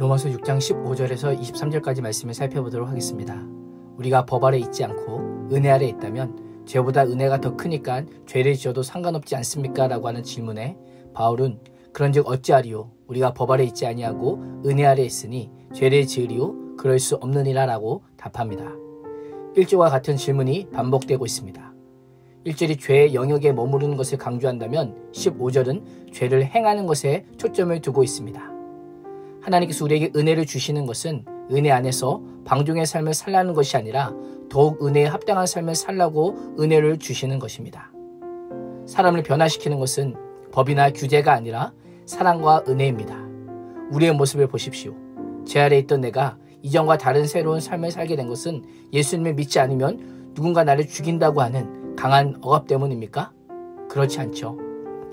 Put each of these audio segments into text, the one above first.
로마서 6장 15절에서 23절까지 말씀을 살펴보도록 하겠습니다. 우리가 법 아래 있지 않고 은혜 아래 있다면 죄보다 은혜가 더 크니까 죄를 지어도 상관없지 않습니까? 라고 하는 질문에 바울은 그런즉 어찌하리요? 우리가 법 아래 있지 아니하고 은혜 아래 있으니 죄를 지으리요? 그럴 수 없느니라 라고 답합니다. 1절과 같은 질문이 반복되고 있습니다. 1절이 죄의 영역에 머무르는 것을 강조한다면 15절은 죄를 행하는 것에 초점을 두고 있습니다. 하나님께서 우리에게 은혜를 주시는 것은 은혜 안에서 방종의 삶을 살라는 것이 아니라 더욱 은혜에 합당한 삶을 살라고 은혜를 주시는 것입니다. 사람을 변화시키는 것은 법이나 규제가 아니라 사랑과 은혜입니다. 우리의 모습을 보십시오. 죄 아래 있던 내가 이전과 다른 새로운 삶을 살게 된 것은 예수님을 믿지 않으면 누군가 나를 죽인다고 하는 강한 억압 때문입니까? 그렇지 않죠.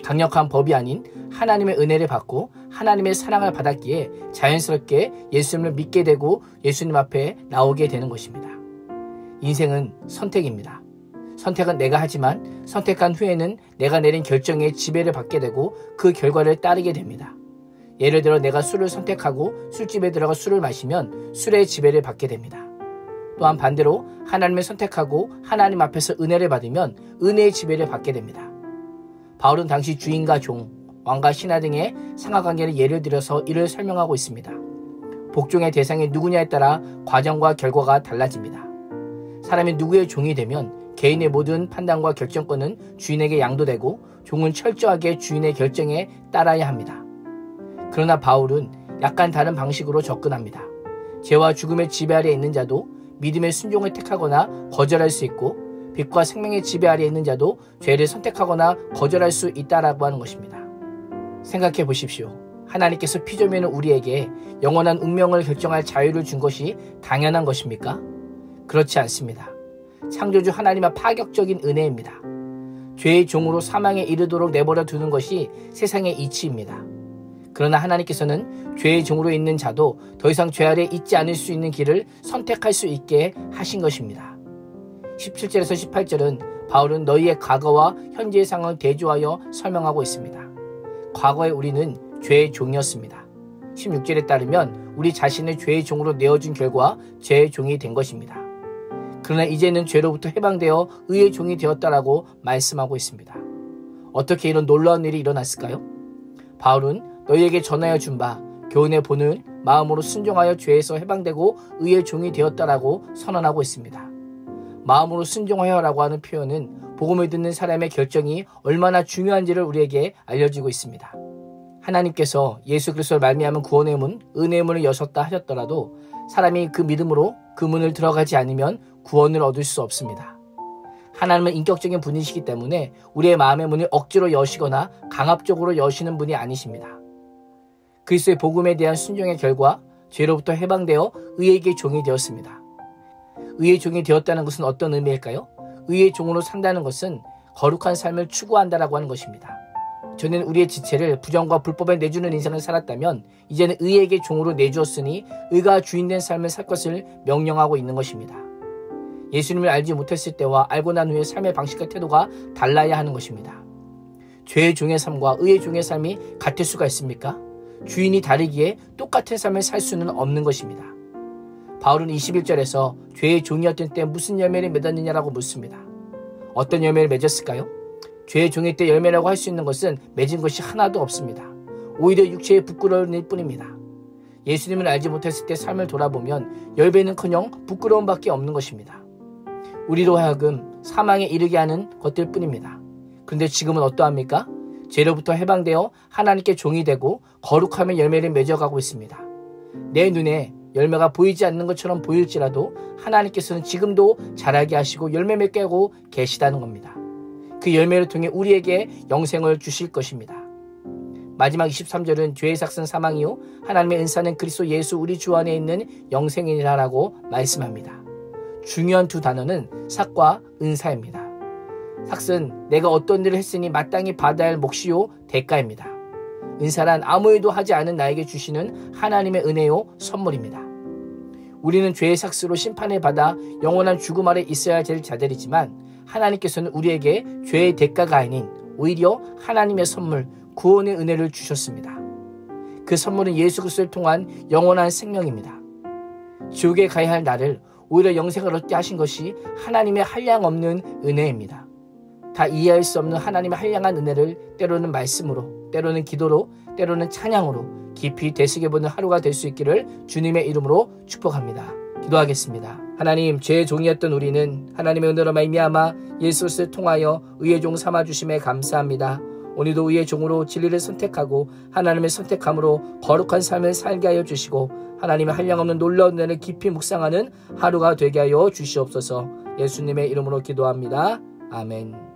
강력한 법이 아닌 하나님의 은혜를 받고 하나님의 사랑을 받았기에 자연스럽게 예수님을 믿게 되고 예수님 앞에 나오게 되는 것입니다. 인생은 선택입니다. 선택은 내가 하지만 선택한 후에는 내가 내린 결정에 지배를 받게 되고 그 결과를 따르게 됩니다. 예를 들어 내가 술을 선택하고 술집에 들어가 술을 마시면 술의 지배를 받게 됩니다. 또한 반대로 하나님을 선택하고 하나님 앞에서 은혜를 받으면 은혜의 지배를 받게 됩니다. 바울은 당시 주인과 종, 왕과 신하 등의 상하관계를 예를 들어서 이를 설명하고 있습니다. 복종의 대상이 누구냐에 따라 과정과 결과가 달라집니다. 사람이 누구의 종이 되면 개인의 모든 판단과 결정권은 주인에게 양도되고 종은 철저하게 주인의 결정에 따라야 합니다. 그러나 바울은 약간 다른 방식으로 접근합니다. 죄와 죽음의 지배 아래 있는 자도 믿음의 순종을 택하거나 거절할 수 있고 빛과 생명의 지배 아래 있는 자도 죄를 선택하거나 거절할 수 있다라고 하는 것입니다. 생각해 보십시오. 하나님께서 피조면은 우리에게 영원한 운명을 결정할 자유를 준 것이 당연한 것입니까? 그렇지 않습니다. 창조주 하나님의 파격적인 은혜입니다. 죄의 종으로 사망에 이르도록 내버려 두는 것이 세상의 이치입니다. 그러나 하나님께서는 죄의 종으로 있는 자도 더 이상 죄 아래 있지 않을 수 있는 길을 선택할 수 있게 하신 것입니다. 17절에서 18절은 바울은 너희의 과거와 현재의 상황을 대조하여 설명하고 있습니다. 과거에 우리는 죄의 종이었습니다. 16절에 따르면 우리 자신을 죄의 종으로 내어준 결과 죄의 종이 된 것입니다. 그러나 이제는 죄로부터 해방되어 의의 종이 되었다라고 말씀하고 있습니다. 어떻게 이런 놀라운 일이 일어났을까요? 바울은 너희에게 전하여 준 바 교훈의 본을 마음으로 순종하여 죄에서 해방되고 의의 종이 되었다라고 선언하고 있습니다. 마음으로 순종하여라고 하는 표현은 복음을 듣는 사람의 결정이 얼마나 중요한지를 우리에게 알려주고 있습니다. 하나님께서 예수 그리스도를 말미암은 구원의 문, 은혜의 문을 여셨다 하셨더라도 사람이 그 믿음으로 그 문을 들어가지 않으면 구원을 얻을 수 없습니다. 하나님은 인격적인 분이시기 때문에 우리의 마음의 문을 억지로 여시거나 강압적으로 여시는 분이 아니십니다. 그리스도의 복음에 대한 순종의 결과 죄로부터 해방되어 의에게 종이 되었습니다. 의의 종이 되었다는 것은 어떤 의미일까요? 의의 종으로 산다는 것은 거룩한 삶을 추구한다라고 하는 것입니다. 저는 우리의 지체를 부정과 불법에 내주는 인생을 살았다면 이제는 의에게 종으로 내주었으니 의가 주인된 삶을 살 것을 명령하고 있는 것입니다. 예수님을 알지 못했을 때와 알고 난 후에 삶의 방식과 태도가 달라야 하는 것입니다. 죄의 종의 삶과 의의 종의 삶이 같을 수가 있습니까? 주인이 다르기에 똑같은 삶을 살 수는 없는 것입니다. 바울은 21절에서 죄의 종이었던 때 무슨 열매를 맺었느냐라고 묻습니다. 어떤 열매를 맺었을까요? 죄의 종일 때 열매라고 할 수 있는 것은 맺은 것이 하나도 없습니다. 오히려 육체의 부끄러움일 뿐입니다. 예수님을 알지 못했을 때 삶을 돌아보면 열매는커녕 부끄러움밖에 없는 것입니다. 우리로 하여금 사망에 이르게 하는 것들 뿐입니다. 그런데 지금은 어떠합니까? 죄로부터 해방되어 하나님께 종이 되고 거룩함의 열매를 맺어가고 있습니다. 내 눈에 열매가 보이지 않는 것처럼 보일지라도 하나님께서는 지금도 자라게 하시고 열매 맺게 하고 계시다는 겁니다. 그 열매를 통해 우리에게 영생을 주실 것입니다. 마지막 23절은 죄의 삭은 사망이요 하나님의 은사는 그리스도 예수 우리 주 안에 있는 영생이라고 말씀합니다. 중요한 두 단어는 삭과 은사입니다. 삭은 내가 어떤 일을 했으니 마땅히 받아야 할 몫이요 대가입니다. 은사란 아무 일도 하지 않은 나에게 주시는 하나님의 은혜요 선물입니다. 우리는 죄의 삭스로 심판을 받아 영원한 죽음 아래 있어야 될 자들이지만 하나님께서는 우리에게 죄의 대가가 아닌 오히려 하나님의 선물, 구원의 은혜를 주셨습니다. 그 선물은 예수 그리스도를 통한 영원한 생명입니다. 지옥에 가야 할 나를 오히려 영생을 얻게 하신 것이 하나님의 한량없는 은혜입니다. 다 이해할 수 없는 하나님의 한량한 은혜를 때로는 말씀으로, 때로는 기도로, 때로는 찬양으로 깊이 되새겨보는 하루가 될 수 있기를 주님의 이름으로 축복합니다. 기도하겠습니다. 하나님, 죄의 종이었던 우리는 하나님의 은혜로 말미암아 예수 그리스도를 통하여 의의 종 삼아주심에 감사합니다. 오늘도 의의 종으로 진리를 선택하고 하나님의 선택함으로 거룩한 삶을 살게 하여 주시고 하나님의 한량없는 놀라운 은혜를 깊이 묵상하는 하루가 되게 하여 주시옵소서. 예수님의 이름으로 기도합니다. 아멘.